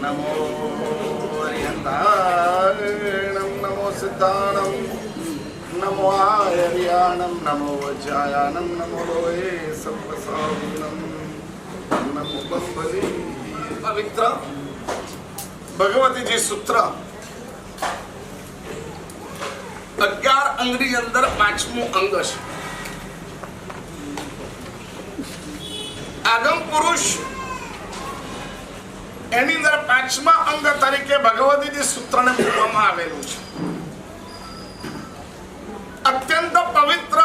नमो हरिहंताणं नमो सिद्धाणं नमो आर्याणं नमो वज्रायाणं नमो लोहे सर्वसाविनं नमो बंबली। पवित्र भगवती जी सूत्र 11 अंगની અંદર પાંચમું અંગ છે। આગમ પુરુષ એની અંદર પાંચમા અંગ તરીકે ભગવતીજી સૂત્રને મૂકવામાં આવેલું છે। અત્યંત પવિત્ર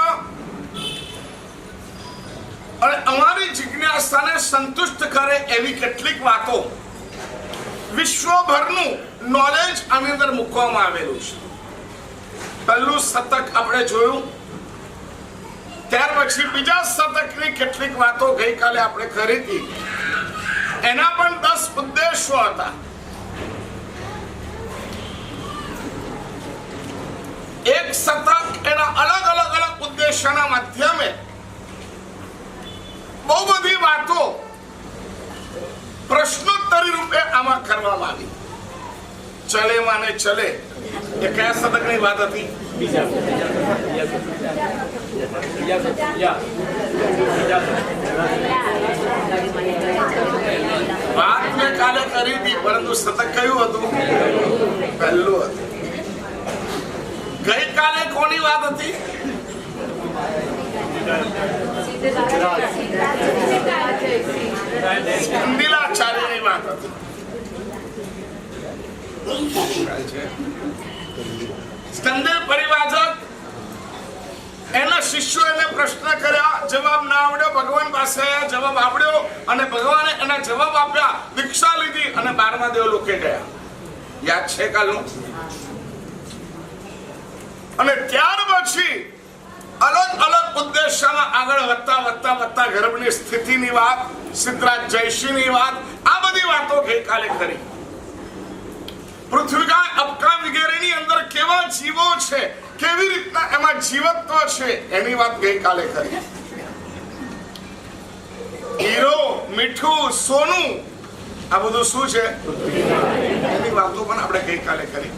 અને અમારી જિજ્ઞાસાને સંતુષ્ટ કરે એવી કેટલીક વાતો વિશ્વભરનું નોલેજ આની અંદર મૂકવામાં આવેલું છે। પહેલું શતક આપણે જોયું, ત્યાર પછી બીજા શતકની કેટલીક વાતો ગઈકાલે આપણે કરી હતી। એના પણ 10 ઉદ્દેશો હતા। એક શતક એના અલગ ઉદ્દેશોના માધ્યમે બહુ બધી વાતો પ્રશ્નોત્તરી રૂપે આમાં કરવામાં આવી। ચલે માને ચલે એ કયા શતકની વાત હતી? વાત મેં કાલે કરી હતી, પરંતુ શતક કયું હતું? પહેલું હતું। ગઈકાલે કોની વાત હતી? સ્કંદિલાચાર્યની વાત હતી। સ્કંદિલ પરિવાજક એના શિષ્યો એને પ્રશ્ન કર્યા, જવાબ ના આવડ્યો, ભગવાન પાસે આયા, જવાબ આવડ્યો અને ભગવાને એના જવાબ આપ્યા, દીક્ષા લીધી અને 12મા દેવલોકે ગયા। યાદ છે કાલનું? અને ત્યાર પછી અલગ ઉદ્દેશમાં આગળ વધતા ગર્ભની સ્થિતિની વાત, સિદ્ધરાજ જયશ્રીની વાત, આ બધી વાતો ગઈકાલે કરી। પૃથ્વીકા અબકા વગેરેની અંદર કેવા જીવો છે, કેવી રીતના એમાં જીવત્વ છે એની વાત ગઈકાલે કરી। હીરો, મીઠું, સોનું આ બધું શું છે એની વાતો પણ આપણે ગઈકાલે કરી।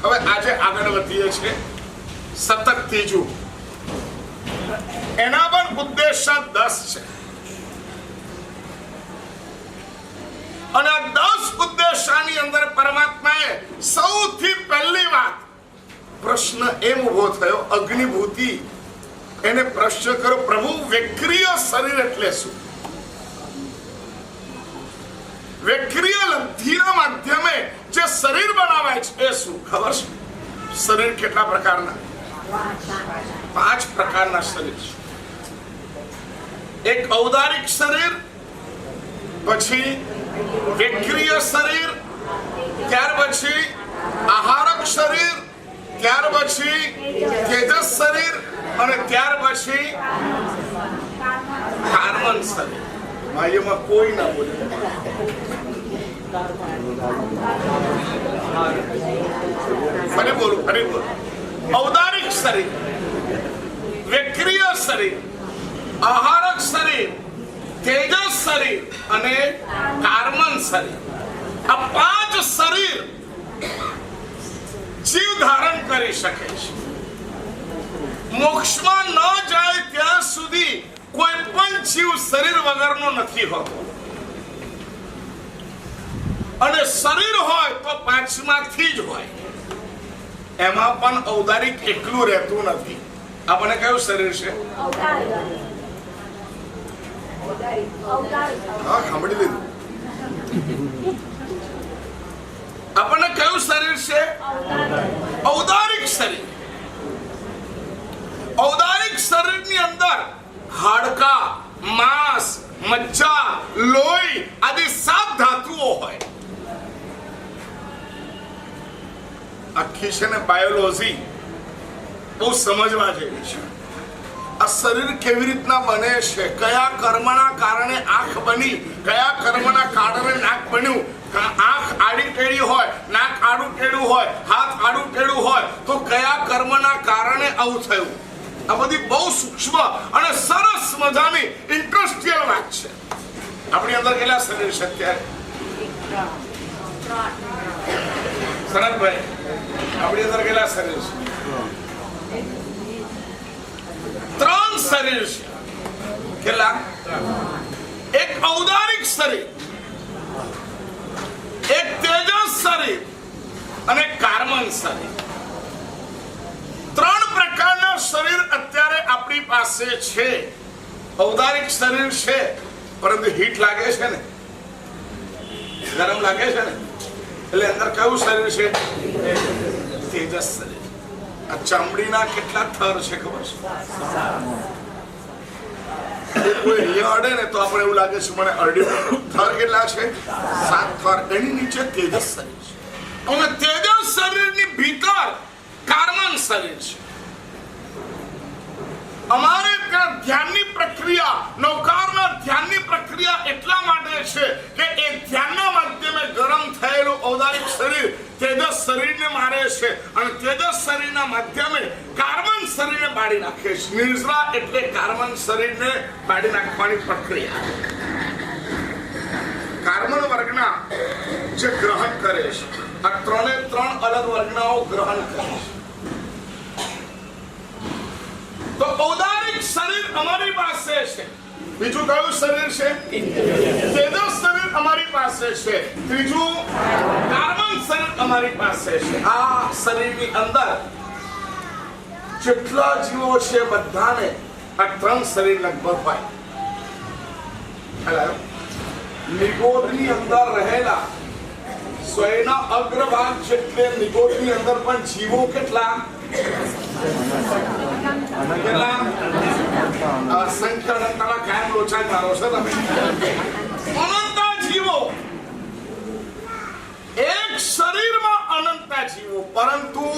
હવે આજે આગળ વધીએ છીએ શતક ત્રીજું, એના પણ ઉદ્દેશ્ય 10 છે અને 10 ઉદ્દેશ્યની અંદર પરમાત્માએ સૌથી પહેલી વાત પ્રશ્ન એમ ઉભો થયો, અગ્નિભૂતિ એને પ્રશ્ન કરો, પ્રભુ વેક્રિય શરીર એટલે શું? વેક્રિય લબ્ધિના માધ્યમે જે શરીર બનાવાય છે એ શું ખબર છે? શરીર કેટલા પ્રકારના? 5 પ્રકારના શરીર છે। એક ઔદારિક શરીર, પછી વેક્રિય શરીર, ત્યાર પછી આહારક શરીર, ત્યાર પછી તેજસ શરીર અને ત્યાર પછી કાર્બન શરીર। ભાઈઓમાં કોઈ ના બોલે, ફરી બોલો। ઔદારિક શરીર, વેક્રિય શરીર, આહારક શરીર, તેજસ શરીર અને કાર્બન શરીર। આ 5 શરીર જીવ ધારણ કરી શકે છે। મોક્ષમાં ન જાય ત્યાં સુધી કોઈ પણ જીવ શરીર વગરનો નથી હોતો અને શરીર હોય તો 5માંથી જ હોય। એમાં પણ ઔદારિક એકલું રહેતું નથી। આપણને કયું શરીર છે? હા, સાંભળી લીધું। આપણને કયું શરીર છે? ઔદારિક શરીર। ઔદારિક શરીરની અંદર હાડકા, માંસ, મજ્જા, લોહી આદિ 7 ધાતુઓ હોય। આખી છે ને બાયોલોજી બહુ સમજવા જેવી છે। આ શરીર કેવી રીતના બને છે, કયા કર્મના કારણે આંખ બની, કયા કર્મના કારણે નાક બન્યું, આંખ આડી ટેડી હોય, નાક આડું ટેડું હોય, હાથ આડું ટેડું હોય તો કયા કર્મના કારણે આવું થયું। આ બધી બહુ સૂક્ષ્મ અને સરસ મજાની ઇન્ટરેસ્ટિયલ વાત છે। આપણી અંદર કેટલા શરીર છે અત્યારે? સનતભાઈ આપણી અંદર કેટલા શરીર છે? 3 શરીર છે. કેટલા? એક ઔદારિક શરીર, એક તેજસ શરીર અને કાર્બન શરીર. 3 પ્રકારના શરીર અત્યારે આપણી પાસે છે. ઔદારિક શરીર છે પરંતુ હીટ લાગે છે ને, ગરમ લાગે છે ને, એટલે અંદર કયું શરીર છે? તેજસ શરીર. આ ચામડીના કેટલા થર છે ખબર છે? કોઈ અહીંયા અડે ને તો આપણે એવું લાગે છે મને અડ્યું. થર કેટલા છે? 7 થર. એની નીચે તેજસ શરીર છે અને તેજસ શરીરની ભીતર કાર્બન શરીર છે. અમારે ત્યાં ધ્યાનની પ્રક્રિયા, નૌકારના ધ્યાનની પ્રક્રિયા એટલા માટે છે કે એ ધ્યાનના માધ્યમે ગરમ થયેલું ઔદારિક શરીર તેજસ શરીરને મારે છે અને તેજસ શરીરના માધ્યમે કાર્બન શરીરને બાળી નાખે છે. નિર્જરા એટલે કાર્બન શરીરને બાળી નાખવાની પ્રક્રિયા. કાર્બન વર્ગના જે ગ્રહણ કરે છે, આ 3 અલગ વર્ગનાઓ ગ્રહણ કરે છે. તો ઔદારિક શરીર અમારી પાસે છે. બીજું કયું શરીર છે? તેજસ શરીર અમારી પાસે છે. ત્રીજું કાર્બન શરીર અમારી પાસે છે. આ શરીરની અંદર જેટલા જીવો છે બધાને આ 3 શરીર લગભગ હોય. નિગોદની અંદર રહેલા સ્વયના અગ્રભાગ જેટલે નિગોદની અંદર પણ જીવો કેટલા? સંખ્યા કાયમ લોચા મારો છો તમે. અનંતા જીવો, એક શરીરમાં અનંતા જીવો, પરંતુ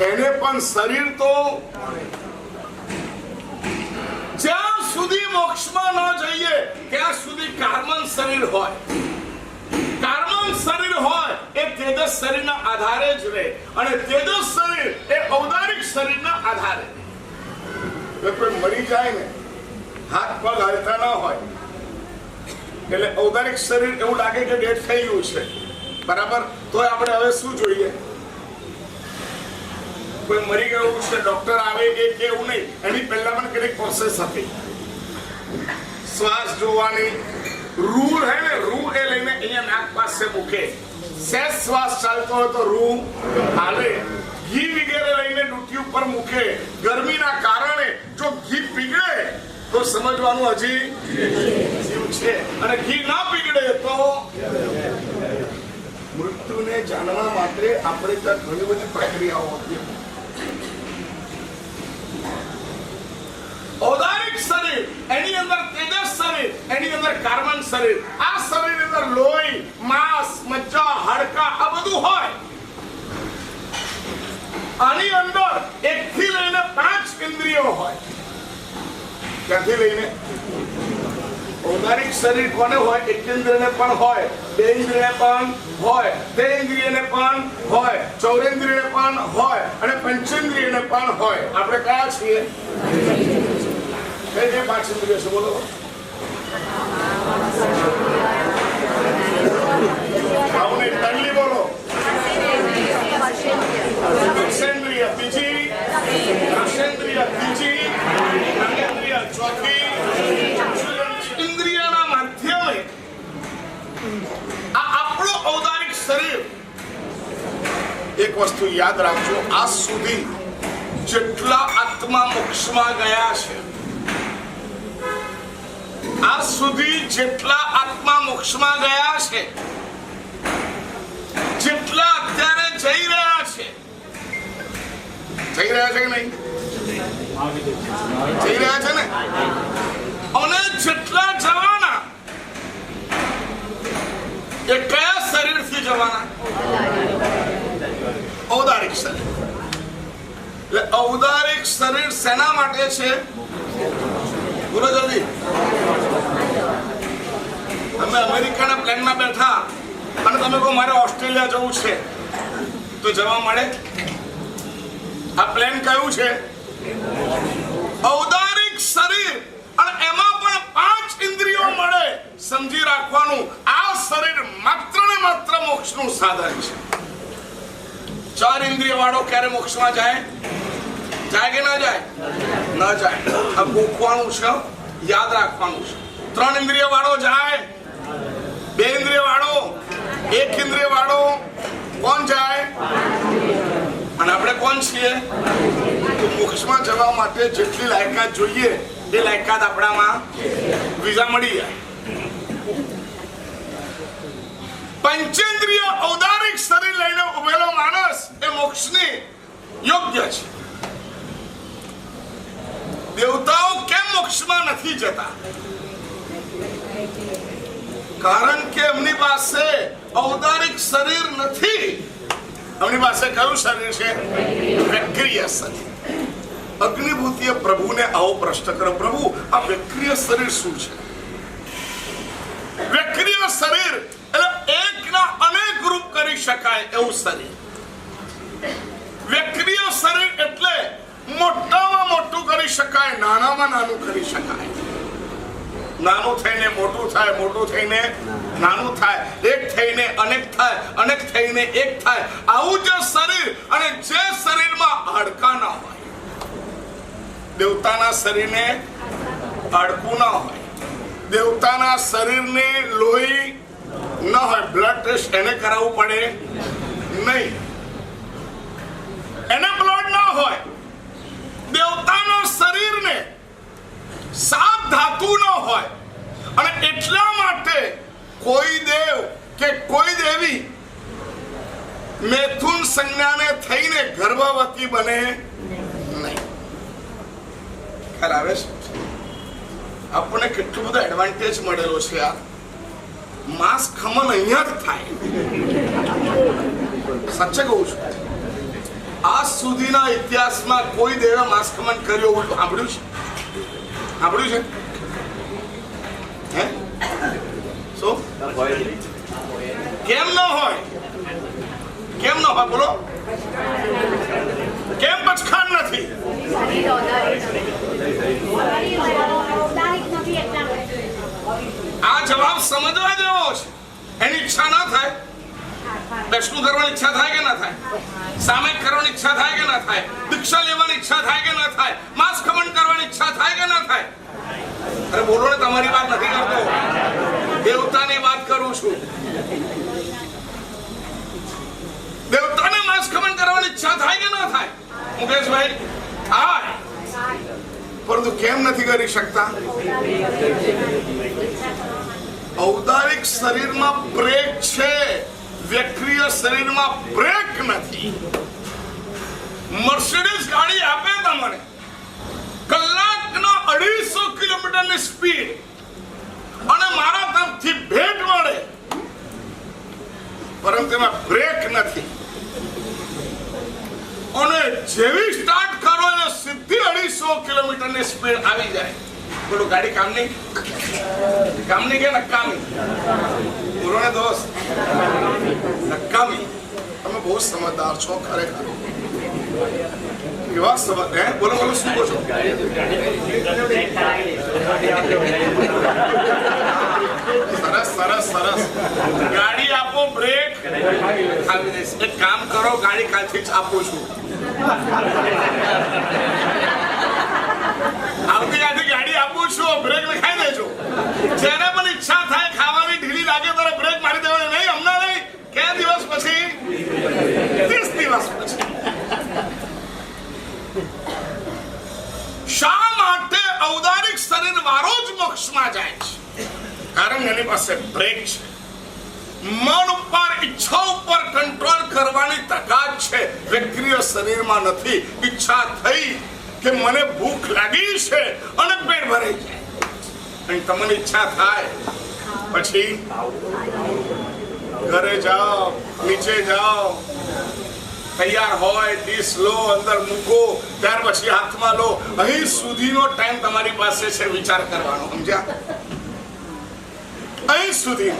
એને પણ શરીર તો જ્યાં સુધી મોક્ષમાં ન જઈએ ત્યાં સુધી કાર્બન શરીર હોય. કાર્બન શરીર હોય એ તેજસ શરીરના આધારે જ રહે અને તેજસ શરીર એ ઔદારિક શરીરના આધારે. કોઈ મરી જાય ને, હાથ પગ હાલતા ના હોય એટલે ઔદારિક શરીર એવું લાગે કે ડેડ થઈ ગયું છે, બરાબર. તો આપણે હવે શું જોઈએ? કોઈ મરી ગયું છે, ડોક્ટર આવે કે એવું નહીં, એની પહેલા પણ કેટલીક પ્રોસેસ હતી. શ્વાસ જોવાની, રૂ હે ને, રૂ એ લઈને અહીંયા નાક પાસે મૂકે, સહેજ શ્વાસ ચાલતો હોય તો રૂ હાલે. ઘી વગેરે લઈને ડૂટી ઉપર મૂકે. ગરમીના કારણે જો ઘી પીગળે તો સમજવાનું હજી જીવ છે અને ઘી ના પીગળે તો મૃત્યુને જાણવા માટે આપણે ત્યાં ઘણી બધી પ્રક્રિયાઓ હતી. ઔદારિક શરીર એની અંદર તેજસ શરીર, એની અંદર કાર્બન શરીર. આ શરીરની અંદર લોહી, માંસ, મજ્જા, હાડકા આ બધું હોય. આની અંદર 1 થી લઈને 5 ઇન્દ્રિયો હોય. ક્યાંથી લઈને? ઔદારિક શરીર કોને હોય? 1 ઇન્દ્રિયને પણ હોય, 2 ઇન્દ્રિયને પણ હોય, 3 ઇન્દ્રિયને પણ હોય, 4 ઇન્દ્રિયને પણ હોય અને 5 ઇન્દ્રિયને પણ હોય. આપણે કયા છીએ? કઈ 5 ઇન્દ્રિયો છે બોલો? આવને તલ્લી બોલો. સ્પર્શેન્દ્રિય બીજી, રસેન્દ્રિય ત્રીજી, જ્ઞાનેન્દ્રિય ચોથી. ઇન્દ્રિયના માધ્યમે આ આપણું ઔદારિક શરીર. એક વસ્તુ યાદ રાખજો, આજ સુધી જેટલા આત્મા મોક્ષમાં ગયા છે, આજ સુધી જેટલા આત્મા મોક્ષમાં ગયા છે, જેટલા અત્યારે જઈ રહ્યા છે, જઈ રહ્યા છે કે નહીં? જઈ રહ્યા છે ને? અને જેટલા જવાના એ કયા શરીરથી જવાના? ઔદારિક શરીર. એટલે ઔદારિક શરીર શેના માટે છે? બોલો જલ્દી. તમે અમેરિકાના પ્લેનમાં બેઠા અને તમે કહો મારે ઓસ્ટ્રેલિયા જવું છે તો જવા મળે? આ પ્લેન કયું છે? ઔદારિક શરીર. અને એમાં પણ 5 ઇન્દ્રિયો મળે. સમજી રાખવાનું, આ શરીર માત્ર ને મોક્ષનું સાધન છે. 4 ઇન્દ્રિય વાળો ક્યારે મોક્ષમાં જાય? જાય કે ના જાય? ન જાય. આ ગોખવાનું છે, યાદ રાખવાનું છે. 3 ઇન્દ્રિય વાળો જાય, 2 ઇન્દ્રિય વાળો, 1 ઇન્દ્રિય વાળો કોણ જાય? અને આપણે કોણ છીએ? તો મોક્ષમાં જવા માટે જેટલી લાયકાત જોઈએ એ લાયકાત આપણામાં વિઝા મળી જાય. પંચેન્દ્રિય ઔદારિક શરીર લઈને ઉભેલો માણસ એ મોક્ષની યોગ્ય છે. દેવતાઓ કેમ મોક્ષમાં નથી જતા? કારણ કે એમની પાસે ઔદારિક શરીર નથી. એમની પાસે કયું શરીર છે? વિક્રિય શરીર. અગ્નિભૂતિએ પ્રભુને આવો પ્રશ્ન કર્યો, પ્રભુ આ વિક્રિય શરીર શું છે? વિક્રિય શરીર એટલે એકના અનેક રૂપ કરી શકાય એવું શરીર. વિક્રિય શરીર એટલે મોટામાં મોટું કરી શકાય, નાનામાં નાનું કરી શકાય. નાનું થઈને મોટું થાય, મોટું થઈને નાનું થાય, એક થઈને અનેક થાય, અનેક થઈને એક થાય. આવું જે શરીર, અને જે શરીરમાં હાડકાં ના હોય. દેવતાના શરીરને હાડકું ના હોય, દેવતાના શરીરને લોહી ન હોય, બ્લડ ટેસ્ટ એને કરાવવું પડે નહીં, એને બ્લડ ના હોય. દેવતાના શરીરને સાત ધાતુ ન હોય, અને એટલા માટે કોઈ દેવ કે કોઈ દેવી મેથુન સંજ્ઞાને થઈને ગર્ભવતી બને નહીં. ખ્યાલ આવે છે? આપણને કેટલું બધો એડવાન્ટેજ મળેલો છે. આ માંસ ખમન અહીંયા જ થાય. સાચે કહું છું, આજ સુધીના ઇતિહાસમાં કોઈ દેવે માંસ ખમન કર્યો એવું સાંભળ્યું છે? સાંભળ્યું છે? હે? શું? કેમ ન હોય? કેમ ન હોય? બોલો. કેમ પચખાન નથી? આ જવાબ સમજવા જેવો છે. એની ઈચ્છા ના થાય, દર્શન કરવાની ઈચ્છા થાય કે ના થાય? સામે કરવાની ઈચ્છા થાય કે ના થાય? દીક્ષા લેવાની ઈચ્છા થાય કે ના થાય? માંસ ખમન કરવાની ઈચ્છા થાય કે ના થાય? અરે બોલો ને, તમારી વાત નથી કરતો, દેવતાની વાત કરું છું. દેવતાને માંસ ખમન કરવાની ઈચ્છા થાય કે ના થાય? મુકેશભાઈ, થાય. પરંતુ કેમ નથી કરી શકતા? ઔદારિક શરીરમાં બ્રેક છે, વિક્રિય શરીરમાં બ્રેક નથી. મર્સિડીઝ ગાડી આપે તમને, કલાકના 250 કિલોમીટરની સ્પીડ, અને મારા તરફથી ભેટ મળે, પરંતુ એમાં બ્રેક નથી. અને જેવી સ્ટાર્ટ કરો એટલે સીધી 250 કિલોમીટરની સ્પીડ આવી જાય. બોલો, ગાડી કામની? કામની કે નકામી? બોલો ને દોસ્ત, નકામી. તમે બહુ સમજદાર છો ખરેખર. કેવા સમજ? હે, બોલો બોલો, શું કહો છો? સરસ સરસ સરસ. ગાડી આપો, બ્રેક આવી જશે. એક કામ કરો, ગાડી કાલથી જ આપું છું. આવતીકાલથી ગાડી આપું છું, બ્રેક લખાઈ દેજો. જેને પણ ઈચ્છા થાય, ખાવાની ઢીલી લાગે ત્યારે બ્રેક મારી દેવાની. નહીં, હમણાં નહીં, કે દિવસ પછી? 30 દિવસ પછી. શા માટે ઔદારિક શરીર વાળો જ મોક્ષમાં જાય છે? કારણ એની પાસે બ્રેક છે. મન ઉપર, ઈચ્છા ઉપર કંટ્રોલ કરવાની તાકાત છે. વિક્રિય શરીરમાં નથી. ઈચ્છા થઈ કે મને ભૂખ લાગી છે અને પેટ ભરાઈ જાય, અને તમને ઈચ્છા થાય પછી ઘરે જાઓ, નીચે જાઓ, તૈયાર હોય ડીશ લો, અંદર મૂકો, ત્યાર પછી હાથમાં લો. અહીં સુધીનો ટાઈમ તમારી પાસે છે વિચાર કરવાનો. સમજ્યા? અહીં સુધી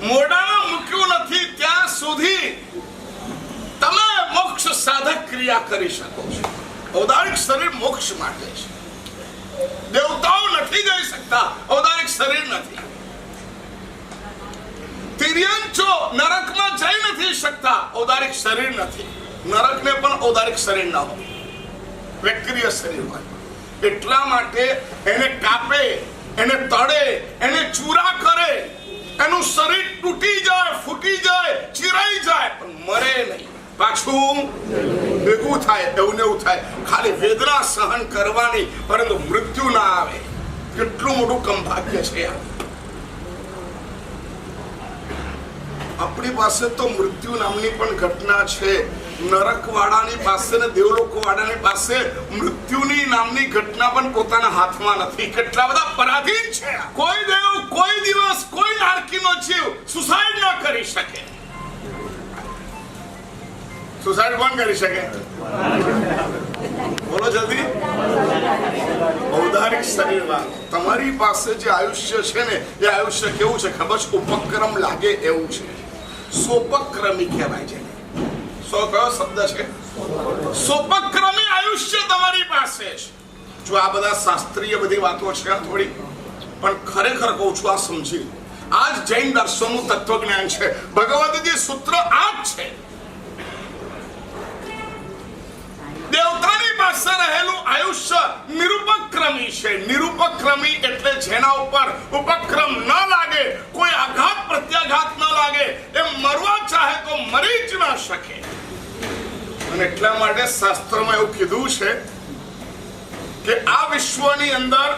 મોઢામાં મૂક્યું નથી ત્યાં સુધી તમે મોક્ષ સાધક ક્રિયા કરી શકો છો. ઔદારિક શરીર મોક્ષ માટે છે. દેવતાઓ નથી જઈ શકતા, ઔદારિક શરીર નથી. તિર્યંચો નરકમાં જઈ નથી શકતા, ઔદારિક શરીર નથી. નરકને પણ ઔદારિક શરીર ના હોય, વ્યક્તિય શરીર હોય. એટલા માટે એને કાપે, એને તળે, એને ચૂરા કરે, એનું શરીર તૂટી જાય, ફૂટી જાય, ચીરાઈ જાય, પણ મરે નહીં, પાછું ભેગું થાય. એવું ને એવું થાય, ખાલી વેદના સહન કરવાની, પરંતુ મૃત્યુ ના આવે. કેટલું મોટું કમભાગ્ય છે આ. આપણી પાસે તો મૃત્યુ નામની પણ ઘટના છે. નરક વાળાની પાસે ને દેવલોક વાળાની પાસે મૃત્યુની નામની ઘટના પણ પોતાના હાથમાં નથી. કેટલા બધા પરાધીન છે. કોઈ દેવ કોઈ દિવસ કોઈ નારકીનો જીવ સુસાઇડ ન કરી શકે. સુસાઇડ કોણ કરી શકે? બોલો જલ્દી. ઔદારિક શરીરમાં તમારી પાસે જે આયુષ્ય છે ને, એ આયુષ્ય કેવું છે ખબર છે? ઉપક્રમ લાગે એવું છે. સોપક્રમી કહેવાય છે. સો કયો શબ્દ છે? સોપક્રમી આયુષ્ય તમારી પાસે છે. જો આ બધા શાસ્ત્રીય બધી વાતો છે થોડી, પણ ખરેખર કહું છું, આ સમજી. આ જ જૈન દર્શનનું તત્વજ્ઞાન છે. ભગવદજી સૂત્ર આ જ છે. દેવતાની પાસે રહેલું આયુષ્ય નિરુપક્રમી છે. નિરુપક્રમી એટલે જેના ઉપર ઉપક્રમ ન લાગે, કોઈ આઘાત પ્રત્યાઘાત ન લાગે, એ મરવા ચાહે તો મરી જ ન શકે. અને એટલા માટે શાસ્ત્રમાં એવું કીધું છે કે આ વિશ્વની અંદર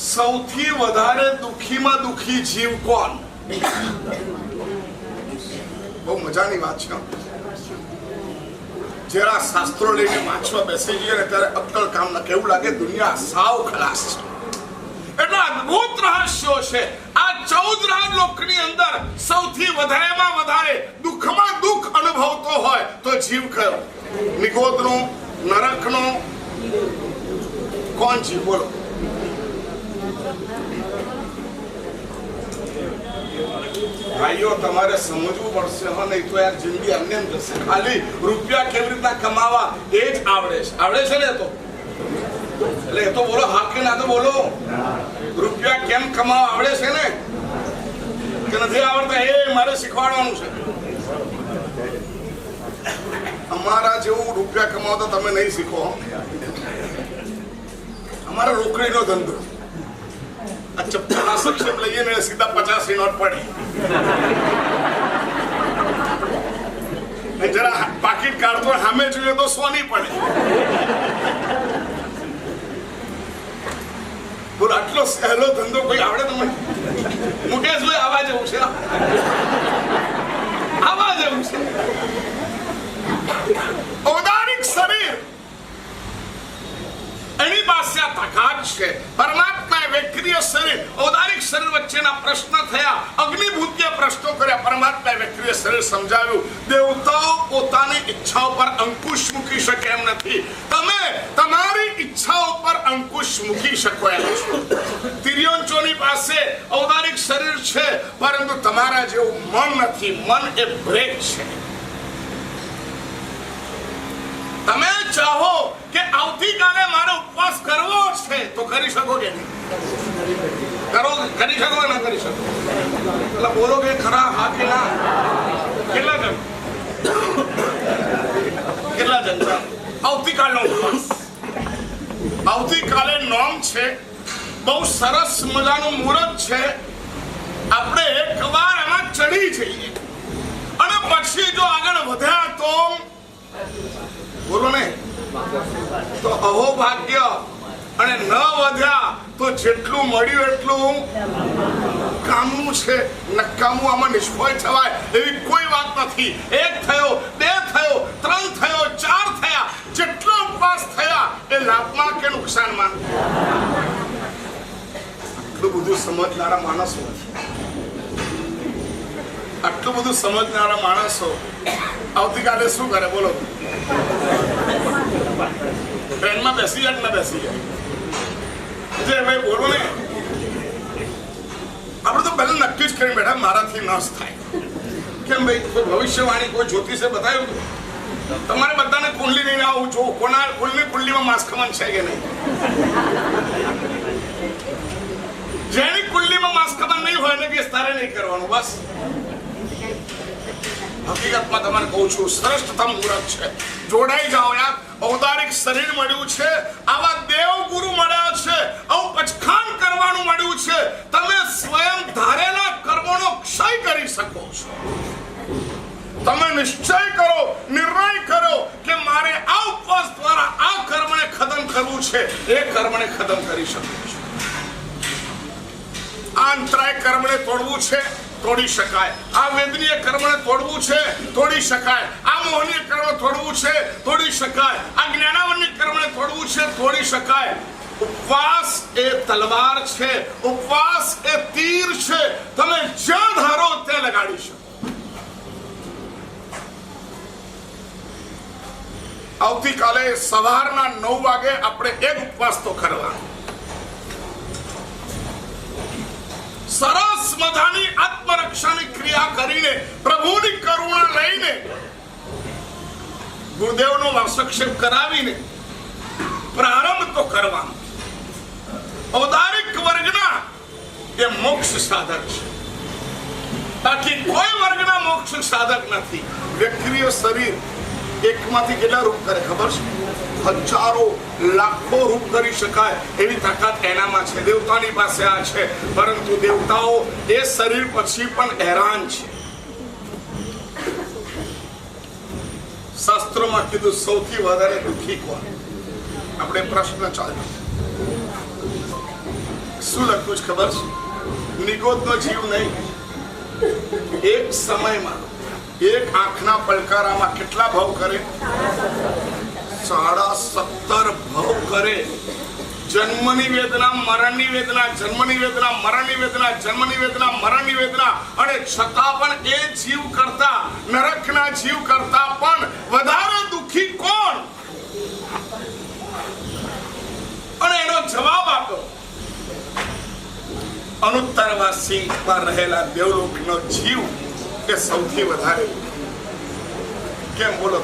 સૌથી વધારે દુઃખીમાં દુઃખી જીવ કોણ? બહુ મજાની વાત છે. જરા શાસ્ત્રો લઈને વાંચવા બેસી જઈએ ને ત્યારે અક્કલ કામ ન, કેવું લાગે દુનિયા સાવ ખલાસ છે. એટલે અદ્ભુત રહસ્યો છે. આ 14 રાજલોકની અંદર સૌથી વધારેમાં વધારે દુઃખમાં દુઃખ અનુભવતો હોય તો જીવ કયો? નિગોદનો, નરકનો, કોણ જીવ? બોલો. ભાઈઓ તમારે સમજવું પડશે, હા, નહીં તો યાર જિંદગી અમને જશે. ખાલી રૂપિયા કેવી રીતના કમાવા એ જ આવડે છે. આવડે છે ને? તો એટલે એ તો બોલો, હા કે ના તો બોલો. રૂપિયા કેમ કમાવા આવડે છે ને કે નથી આવડતા? એ મારે શીખવાડવાનું છે. અમારા જેવું રૂપિયા કમાવતા તમે નહીં શીખો. અમારો રોકડીનો ધંધો. આ ચપ્પલના સક્ષમ લઈએ ને સીધા 50 નોટ પડે. જરા પાકીટ કાઢતો સામે જોઈએ તો 100 ની પડે. બોલ, આટલો સહેલો ધંધો કોઈ આવડે તમને? મુકેશભાઈ આવા જેવું છે, આવા જેવું છે. ઔદારિક શરીર એની પાસે આ તાકાત છે. પરમાત્મા વ્યક્તિય શરીર, ઔદારિક શરીર વચ્ચેના પ્રશ્ન થયા, અગ્નિભૂતીય પ્રશ્નો કર્યા. પરમાત્મા વ્યક્તિય શરીર સમજાવ્યું. દેવતાઓ પોતાની ઈચ્છાઓ પર અંકુશ મૂકી શકે એમ નથી. તમે તમારી ઈચ્છાઓ પર અંકુશ મૂકી શકો એમ છો. તિર્યંચોની પાસે ઔદારિક શરીર છે, પરંતુ તમારા જેવું મન નથી. મન એ બ્રેક છે. તમે ચાહો કે આવતીકાલે મારો ઉપવાસ કરવો છે તો કરી શકો કે નહીં? કરી શકો કે ના કરી શકો? એટલે બોલો કે ખરા, હા કે ના? કેટલા જણ આવતીકાલનો ઉપવાસ? આવતીકાલે નોમ છે, બહુ સરસ મજાનું મુહૂર્ત છે. આપણે એકવાર એમાં ચડી જઈએ અને પછી જો આગળ વધ્યા તો બોલો ને, તો અહો ભાગ્ય. અને ન વધ્યા તો જેટલું મળ્યું એટલું કામનું છે. નકામું આમાં નિષ્ફળ થવાય એવી કોઈ વાત નથી. 1 થયો, 2 થયો, 3 થયો, 4 થયા, જેટલો ઉપવાસ થયા એ લાભમાં કે નુકસાનમાં? આટલું બધું સમજનારા માણસો, આટલું બધું સમજનારા માણસો આવતીકાલે શું કરે બોલો? ટ્રેનમાં બેસી જાય ના બેસી જાય? ભાઈ બોલો ને. આપણે તો પહેલા નક્કી જ કરી બેઠા મારાથી નસ થાય. કેમ ભાઈ? કોઈ ભવિષ્યવાણી, કોઈ જ્યોતિષે બતાવ્યું? તમારે બધાને કુંડલી લઈને આવું છો. કોના કુંડલીમાં માસ્કમન છે કે નહીં? જેની કુંડલીમાં માસ્કમન નહીં હોય ને કે તારે નહીં કરવાનું. બસ હકીકતમાં તમને કહું છું, શ્રેષ્ઠતમ મુહૂર્ત છે. જોડાઈ જાઓ યાર. ઔદારિક શરીર મળ્યું છે, આવા દેવ ગુરુ મળ્યા છે, આવું પચખાણ કરવાનું મળ્યું છે. તમે સ્વયં ધારેલા કર્મોનો ક્ષય કરી શકો છો. તમે નિશ્ચય કરો, નિર્ણય કરો કે મારે આ ઉપવાસ દ્વારા આ કર્મને ખતમ કરવું છે. એ કર્મને ખતમ કરી શકો છો. આ અંતરાય કર્મને તોડવું છે, તોડી શકાય. આ વેદનીય કર્મને તોડવું છે, તોડી શકાય. આ મોહનીય કર્મ તોડવું છે, તોડી શકાય. આ જ્ઞાનાવન્ય કર્મને તોડવું છે, તોડી શકાય. ઉપવાસ એ તલવાર છે, ઉપવાસ એ તીર છે. તમે જ્યાં ધારો ત્યાં લગાડી શકો. આવતીકાલે સવારના 9 વાગે આપણે એક ઉપવાસ તો કરવાનો. સરસ મજાની આત્મરક્ષાની ક્રિયા કરીને, પ્રભુની કરુણા લઈને, ગુરુદેવનો વાસક્ષેપ કરાવીને પ્રારંભ તો કરવાનો. ઔદારિક વર્ગના એ મોક્ષ સાધક છે, બાકી કોઈ વર્ગના મોક્ષ સાધક નથી. વ્યક્તિનું શરીર એકમાંથી કેટલા રૂપ કરે ખબર છે? હજારો લાખો રૂપ કરી શકાય એવી તાકાત એનામાં છે. દેવતાની પાસે આ છે, પરંતુ દેવતાઓ એ શરીર પછી પણ હેરાન છે. શાસ્ત્રોમાં કીધું સૌથી વધારે દુઃખી કોણ? આપણે પ્રશ્ન ચાલ્યો, શું લખ્યું છે ખબર છે? નિગોદનો જીવ નહીં. એક સમયમાં એક આંખના પલકારામાં કેટલા ભાવ કરે? 17.5 ભાવ કરે. જન્મની વેદના, મરણની વેદના, જન્મની વેદના, મરણની વેદના, જન્મની વેદના, મરણની વેદના. અને છતાં પણ એ જીવ કરતા, નરકના જીવ કરતા પણ વધારે દુઃખી કોણ? અને એનો જવાબ આપો. અનુત્તરવાસી પર રહેલા દેવલોકનો જીવ એ સૌથી વધારે. કેમ બોલો?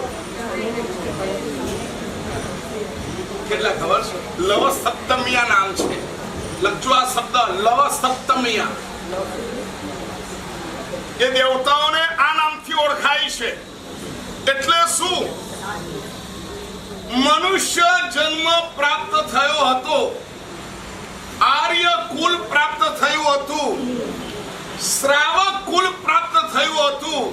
કેટલા ખબર છે? લવ સપ્તમિયા નામ છે. લખજો આ શબ્દ, લવ સપ્તમિયા. એ દેવતાઓને આ નામથી ઓળખાય છે. એટલે શું? મનુષ્ય જન્મ પ્રાપ્ત થયો હતો, આર્ય કુલ પ્રાપ્ત થયું હતું, શ્રાવક કુલ પ્રાપ્ત થયું હતું,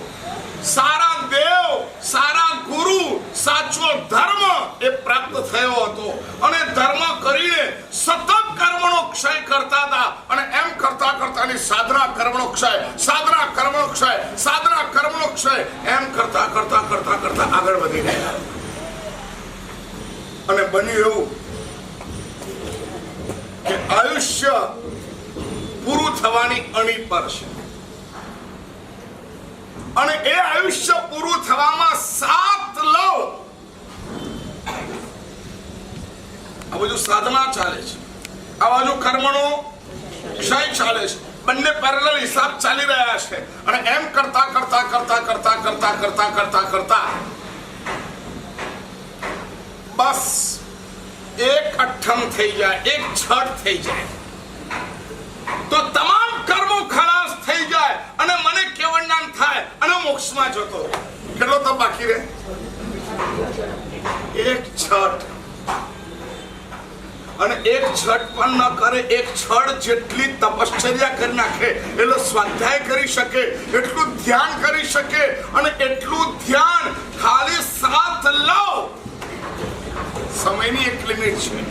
સારા દેવ, સારા ગુરુ, સાચો ધર્મ એ પ્રાપ્ત થયો હતો. અને ધર્મ કરીને સતત કર્મનો ક્ષય કરતા હતા. અને એમ કરતા કરતાની સાધના કર્મનો ક્ષય, સાધના કર્મનો ક્ષય, સાધના કર્મનો ક્ષય, એમ કરતા કરતા કરતા કરતા આગળ વધી ગયા. અને બન્યું એવું કે આયુષ્ય પૂરું થવાની અણી પર છે. અને એ આયુષ્ય પૂરું થવામાં 7 લવ, આ બધું સાધના ચાલે છે, આ બાજુ કર્મનો ક્ષય ચાલે છે. બંને પેરેલલ હિસાબ ચાલી રહ્યા છે. અને એમ કરતા કરતા કરતા કરતા કરતા કરતા કરતા કરતા બસ એક અઠમ થઈ જાય, એક છઠ થઈ જાય તો તમામ કર્મો ખલાસ થઈ જાય અને મને કેવળનામ થાય અને મોક્ષમાં જતો. કેટલો તો બાકી રહે? એક છઠ. અને એક છઠ પણ ન કરે, એક છઠ જેટલી તપશ્ચર્યા કરી નાખે, એટલો સ્વાધ્યાય કરી શકે, એટલું ધ્યાન કરી શકે. અને એટલું ધ્યાન ખાલી 7 લવ. સમયની એક લિમિટ છે.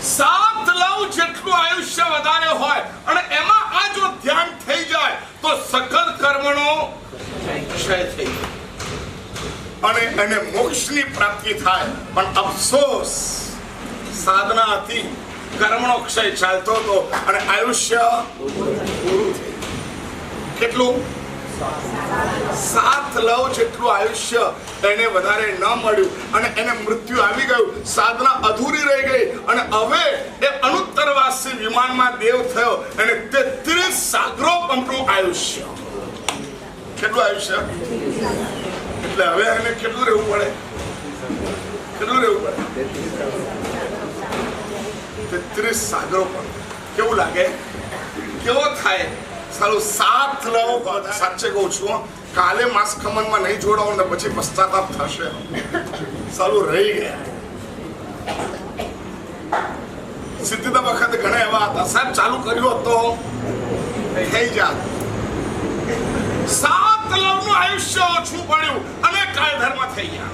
7 લવ જેટલું આયુષ્ય વધારે હોય અને એમાં આ જો ધ્યાન થઈ જાય તો સકલ કર્મનો ક્ષય થઈ જાય અને એને મોક્ષની પ્રાપ્તિ થાય. પણ અફસોસ, સાધના હતી, કર્મનો ક્ષય ચાલતો હતો અને આયુષ્ય પૂરું થયું. કેટલું? 7 લવ જેટલું આયુષ્ય એને વધારે ન મળ્યું અને એને મૃત્યુ આવી ગયું. સાધના અધૂરી રહી ગઈ અને હવે એ અનુત્તરવાસી વિમાનમાં દેવ થયો અને 33 સાગરોપમનું આયુષ્ય. કેટલું આયુષ્ય? એટલે હવે એને કેટલું રહેવું પડે? કેટલું રહેવું પડે? 33 સાગરોપમ. કેવું લાગે? કેવો થાય સાલું 7 લવ સાચે કહું છું કાલે માસ ખમનમાં નહીં જોડાવું ને પછી પશ્ચાતાપ થશે સાલું રહી ગયા સિદ્ધિતા વખતે ઘણા એવા હતા સાહેબ ચાલુ કર્યું તો થઈ જાત 7 લવનું આયુષ્ય ઓછું પડ્યું અને કાળ ધર્મ થઈ ગયા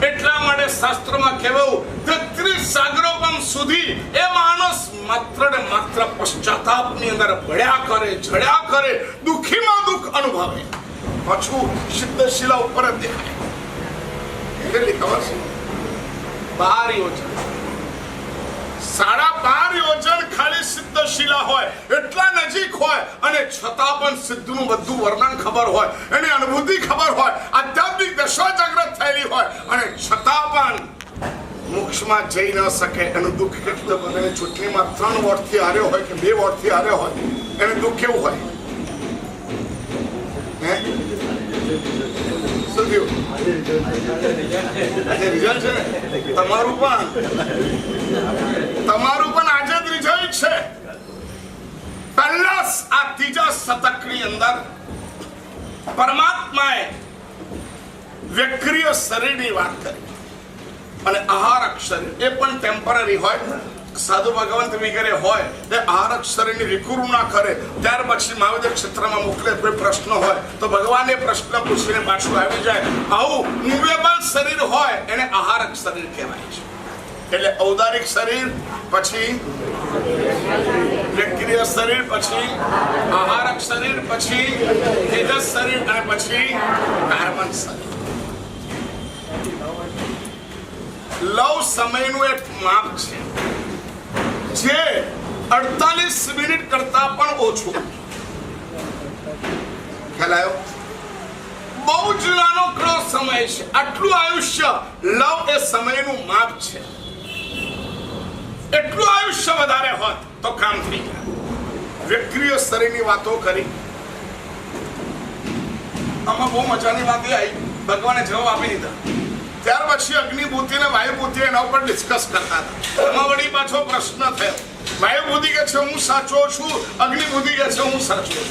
એટલા માટે શાસ્ત્રમાં કહેવાયું 33 સાગરોપમ સુધી એ માણસ માત્ર ને માત્ર પશ્ચાતાપની અંદર ભળ્યા કરે જડ્યા કરે દુઃખીમાં દુઃખ અનુભવે પાછું સિદ્ધશિલા ઉપર જ દેખાય કેટલી ખબર છે 12 યોજન 12.5 યોજન ખાલી સિદ્ધશિલા હોય એટલા નજીક હોય અને છતાં પણ સિદ્ધનું બધું વર્ણન ખબર હોય એની અનુભૂતિ ખબર હોય આધ્યાત્મિક દશા જાગૃત થયેલી હોય અને છતાં પણ મોક્ષમાં જઈ ન શકે એનું દુઃખ કેટલું બને ચૂંટણીમાં 3 વોટથી હાર્યો હોય કે 2 વોટથી હાર્યો હોય એનું દુઃખ કેવું હોય હે શું થયું આજે રિઝલ્ટ છે ને તમારું પણ આજે જ રિઝલ્ટ છે પહેલા આ ત્રીજા શતકની અંદર પરમાત્માએ વ્યક્રિય શરીરની વાત કરી અને આહારક શરીર એ પણ ટેમ્પરરી હોય સાધુ ભગવંત વગેરે હોય તે આહારક શરીરની વિકૃતિ ના કરે ત્યાર પછી મહાવીર ક્ષેત્રમાં મોકલે કોઈ પ્રશ્ન હોય તો ભગવાને પ્રશ્ન પૂછીને પાછું આવી જાય આવું મૂવેબલ શરીર હોય એને આહારક શરીર કહેવાય છે એટલે ઔદારિક શરીર પછી વ્યક્તિય શરીર પછી આહારક શરીર પછી તેજસ શરીર અને પછી કાર્બન શરીર લવ સમયનું એક માપ છે જે 48 મિનિટ કરતા પણ ઓછું ખ્યાલ આવ્યો બહુ જ નાનકડો સમય છે આટલું આયુષ્ય લવ એ સમયનું માપ છે એટલું આયુષ્ય વધારે હોત તો કામ થઈ જાય વ્યક્તિય શરીરની વાતો કરી આમાં બહુ મજાની વાત આવી ભગવાને જવાબ આપી દીધા ત્યાર પછી અગ્નિભૂતિ અને વાયુભૂતિ એના ઉપર ડિસ્કસ કરતા હતા એમાં વળી પાછો પ્રશ્ન થયો વાયુભૂતિ કે છે હું સાચો છું અગ્નિભૂતિ કે છે હું સાચો છું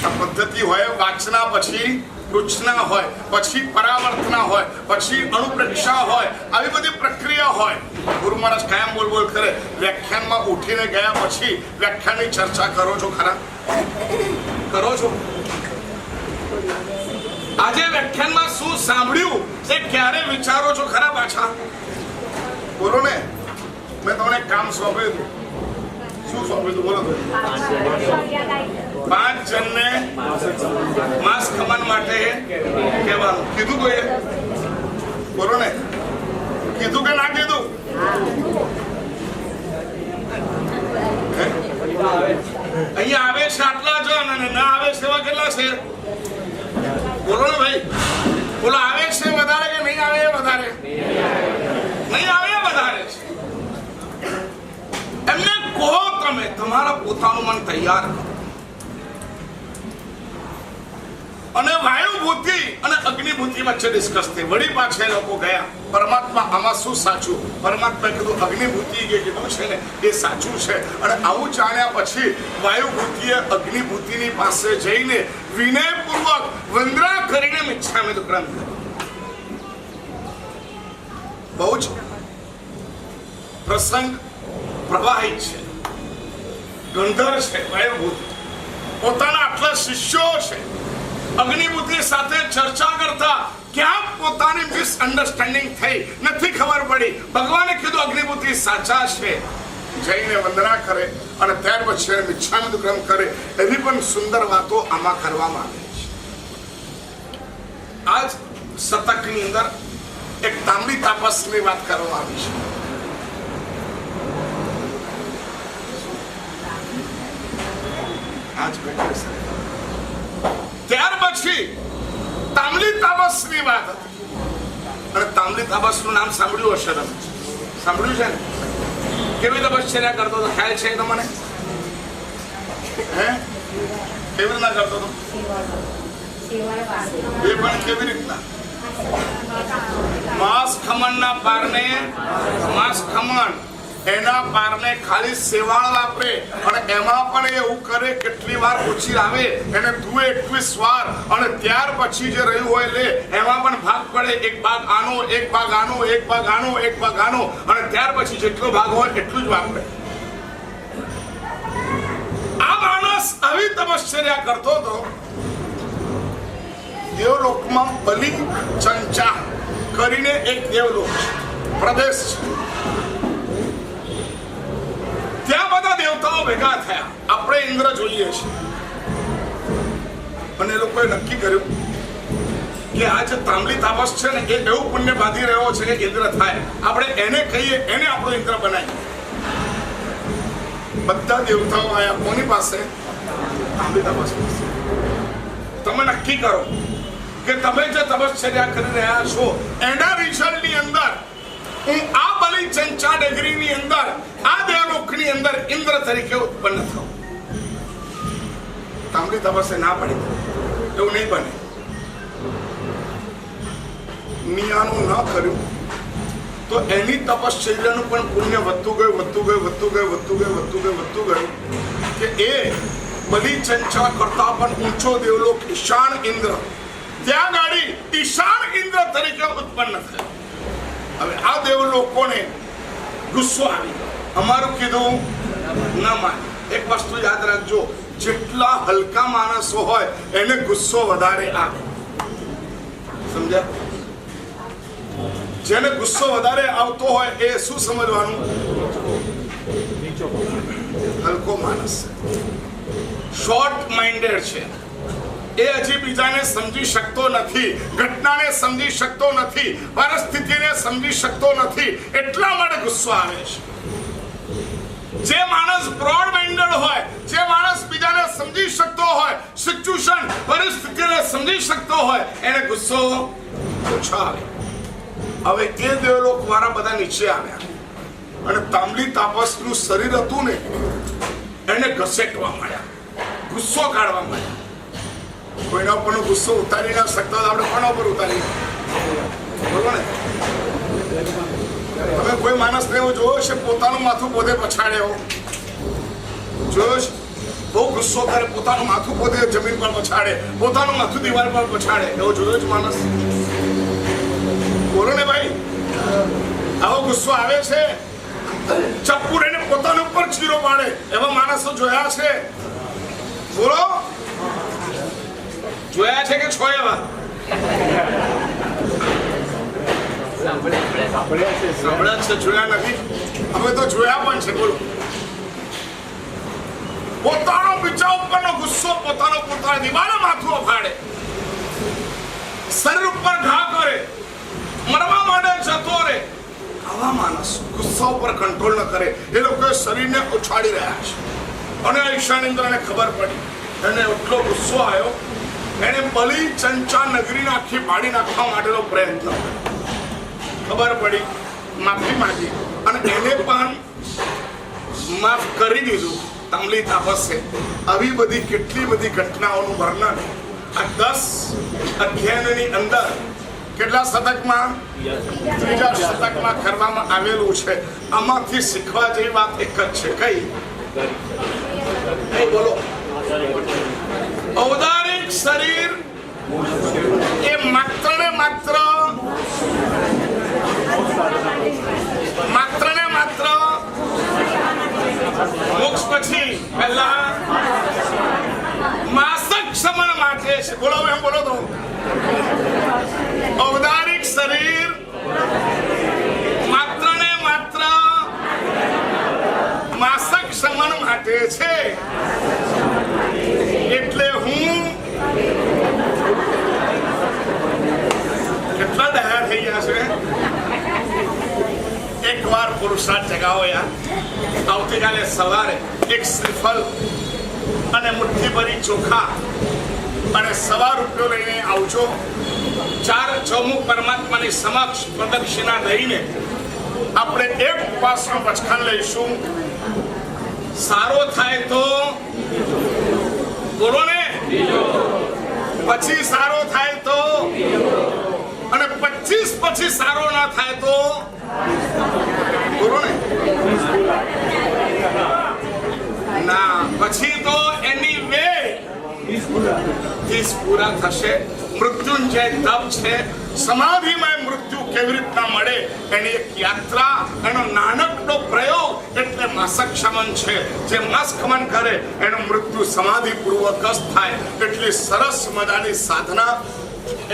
આ પદ્ધતિ હોય વાંચના પછી રૂચના હોય પછી પરાવર્તના હોય પછી અણુપ્રેક્ષા હોય આવી બધી પ્રક્રિયા હોય ગુરુ મહારાજ કાયમ બોલ કરે વ્યાખ્યાનમાં ઉઠીને ગયા પછી વ્યાખ્યાનની ચર્ચા કરો છો ખરા કરો છો આજે વ્યાખ્યાનમાં શું સાંભળ્યું એ ક્યારે વિચારો છો ખરા પાછા બોલો ને મેં તમને કામ સોંપ્યું હતું શું સોંપ્યું હતું બોલો 5 જણને માંસ ખમન માટે કહેવાનું કીધું કોઈએ બોલો ને કીધું કે ના કીધું અહીંયા આવે છે આટલા જણ અને ના આવે છે એવા કેટલા છે બોલો ને ભાઈ બોલો આવે છે વધારે કે નહીં આવે એ વધારે નહીં આવે એ વધારે છે એમને કહો તમે તમારા પોતાનું મન તૈયાર કરો અને વાયુભૂતિ અને અગ્નિભૂતિ વચ્ચે ડિસ્કસ થઈ વળી પાછે લોકો ગયા પરમાત્મા આમાં શું સાચું પરમાત્માએ કીધું અગ્નિભૂતિ જે કીધું છે ને એ સાચું છે અને આવું જાણ્યા પછી વાયુભૂતિએ અગ્નિભૂતિની પાસે જઈને વિનયપૂર્વક વંદના કરીને મિચ્છામિ દુક્કડમ બહુ જ પ્રસંગ પ્રવાહિત છે ગંધર છે વાયુભૂતિ પોતાના આટલા શિષ્યો છે અગ્નિભૂતિ સાથે ચર્ચા કરતા ક્યાં પોતાની મિસઅન્ડરસ્ટેન્ડિંગ થઈ નથી ખબર પડી ભગવાને કીધું અગ્નિભૂતિ સાચા છે જઈને વંદના કરે અને ત્યાર પછી મિચ્છામિ દુક્કડમ કરે એવી પણ સુંદર વાતો આમાં કરવામાં આવે છે આજ શતકની અંદર એક તાંબી તાપસની વાત કરવામાં આવી છે આજ બેઠે ત્યાર પછી તાંબલી તાપસની વાત હતી અને તાંબલી તાપસનું નામ સાંભળ્યું હશે તમે સાંભળ્યું છે ને કેવી તપશ્ચર્યા કરતો હતો ખ્યાલ છે તમને હે કેવી રીતના કરતો હતો એ પણ કેવી રીતના માંસ ખમણના પારને માંસ ખમણ એના પારને ખાલી સેવાળ વાપરે અને એમાં પણ એવું કરે, કેટલી વાર ઓછી આવે એને ધુએ 21 વાર અને ત્યાર પછી જે રહ્યું હોય લે એમાં પણ ભાગ પડે, એક ભાગ આનો, એક ભાગ આનો, એક ભાગ આનો, એક ભાગ આનો અને ત્યાર પછી જેટલો ભાગ હોય એટલું જ વાપરે. આ માણસ આવી તપશ્ચર્યા કરતો હતો. દેવલોકમાં બલિ ચંચા કરીને એક દેવલોક પ્રદેશ છે. ત્યાં બધા દેવતાઓ ભેગા થયા. આપણે ઇન્દ્ર જોઈએ છીએ અને એ લોકોએ નક્કી કર્યું કે આ જે તાંબલી તાપસ છે ને એ એવું પુણ્ય બાંધી રહ્યો છે કે ઇન્દ્ર થાય. આપણે એને કહીએ, એને આપણો ઇન્દ્ર બનાવીએ. બધા દેવતાઓ આયા કોની પાસે? તાંબલી તાપસ પાસે. તમે નક્કી કરો કે તમે જે તપશ્ચર્યા કરી રહ્યા છો એના રિઝલ્ટની અંદર હું આ બલિ ચંચા નગરીની અંદર આ દેવલોકની અંદર ઇન્દ્ર તરીકે ઉત્પન્ન થાઉં. તાંબલી તપસે ના પડી, એવું નહીં બને. નિયાનું ન કર્યું તો એની તપશ્ચર્યાનું પણ પુણ્ય વધતું ગયું, વધતું ગયું, વધતું ગયું, વધતું ગયું, વધતું ગયું, વધતું ગયું કે એ બલિ ચંચા કરતા પણ ઊંચો દેવલોક ઈશાન ઇન્દ્ર, ત્યાં ગાડી ઈશાન ઇન્દ્ર તરીકે ઉત્પન્ન થયો. હવે આ દેવલોકોને ગુસ્સો આવી, અમારું કીધું ન માને. એક વસ્તુ યાદ રાખજો, જેટલા હલકા માણસો હોય એને ગુસ્સો વધારે આવે. સમજ્યા? જેને ગુસ્સો વધારે આવતો હોય એ શું સમજવાનું? હલકો માણસ છે, શોર્ટ માઇન્ડેડ છે. એ હજી બીજાને સમજી શકતો નથી, ઘટનાને સમજી શકતો નથી, પરિસ્થિતિને સમજી શકતો નથી, એટલા માટે ગુસ્સો આવે છે. જે માણસ બ્રોડ માઇન્ડેડ હોય, જે માણસ બીજાને સમજી શકતો હોય, સિચ્યુએશન પરિસ્થિતિને સમજી શકતો હોય, એને ગુસ્સો ઓછો આવે. હવે એ દેવલોક વાળા બધા નીચે આવ્યા અને તાંબલી તાપસનું શરીર હતું ને એને ઘસેટવા માંડ્યા, ગુસ્સો કાઢવા માંડ્યા. કોઈના ઉપરનો ગુસ્સો ઉતારી ના શકતા, આપણે કોના ઉપર ઉતારી? બોલો ને. તમે કોઈ માણસને એવું જોયો છે પોતાનું માથું પોતે પછાડે? જોયો છે? બહુ ગુસ્સો કરે, પોતાનું માથું પોતે જમીન પર પછાડે, પોતાનું માથું દિવાલ પર પછાડે, એવો જોયો છે માણસ? બોલો ને ભાઈ. આવો ગુસ્સો આવે છે, ચપ્પુ લઈને પોતાના ઉપર ચીરો પાડે, એવા માણસો જોયા છે? બોલો, જોયા છે કે છો? એવા સાંભળ્યા છે, જોયા નથી. અમે તો જોયા પણ છે. બોલો, પોતાનો બીજા ઉપરનો ગુસ્સો પોતાનો પોતાના દિવાલે માથું અફાડે, શરીર ઉપર ઘા કરે, મરવા માટે જતો રહે. આવા માણસ ગુસ્સા ઉપર કંટ્રોલ ન કરે, એ લોકો શરીરને ઉછાળી રહ્યા છે. અને ઈશાન ઇન્દ્રને ખબર પડી, એને એટલો ગુસ્સો આવ્યો, એને બલિ ચંચા નગરીને આખી પાડી નાખવા માટેનો પ્રયત્ન કર્યો. ખબર પડી, માફી માંગી અને એને પણ માફ કરી દીધું. તાંબલી તાપસે આવી બધી કેટલી બધી ઘટનાઓનું વર્ણન આ 10 અધ્યાયની અંદર કેટલા શતકમાં? ત્રીજા શતકમાં કરવામાં આવેલું છે. આમાંથી શીખવા જેવી વાત એક જ છે. કઈ? બોલો. ઔદારિક શરીર એ માત્ર ને માત્ર મોક્ષ પછી પહેલા માસક શમન માટે છે. બોલો એમ બોલો તો. ઔદારિક શરીર માત્ર ને માત્ર માસક શમન માટે છે. એટલે હું કેટલા દયા થઈ ગયા છે. એક વાર પુરુષાર્થ જગાવો યાર. આવતીકાલે સવારે એક શ્રીફળ અને મુઠ્ઠી ભરી ચોખા અને ₹1 લઈને આવજો. 4 ચૌમુખ પરમાત્માની સમક્ષ પ્રદક્ષિણા દઈને આપણે એક ઉપવાસનો પચખાન લઈશું. સારો થાય તો બોલો ને, પછી સારો થાય તો, અને 25 પછી સારો ના થાય તો બોલો ને. 30 પૂરા થશે. મૃત્યુંજય તપ છે, સમાધિમય મૃત્યુ કેવી રીતના મળે એની એક યાત્રા, એનો નાનકડો પ્રયોગ એટલે માસક્ષમન છે. જે માસખમન કરે એનું મૃત્યુ સમાધિપૂર્વક જ થાય. એટલી સરસ મજાની સાધના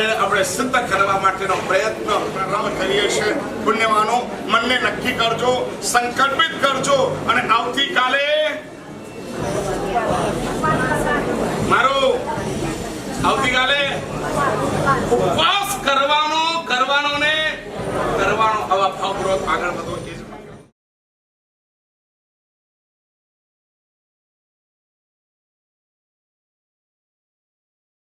એ આપણે સિદ્ધ કરવા માટેનો પ્રયત્ન પ્રારંભ કરીએ છીએ. પુણ્યવાનો મનને નક્કી કરજો, સંકલ્પિત કરજો અને આવતીકાલે ઉપવાસ કરવાનો આવા ભાવપૂર્વક આગળ વધો.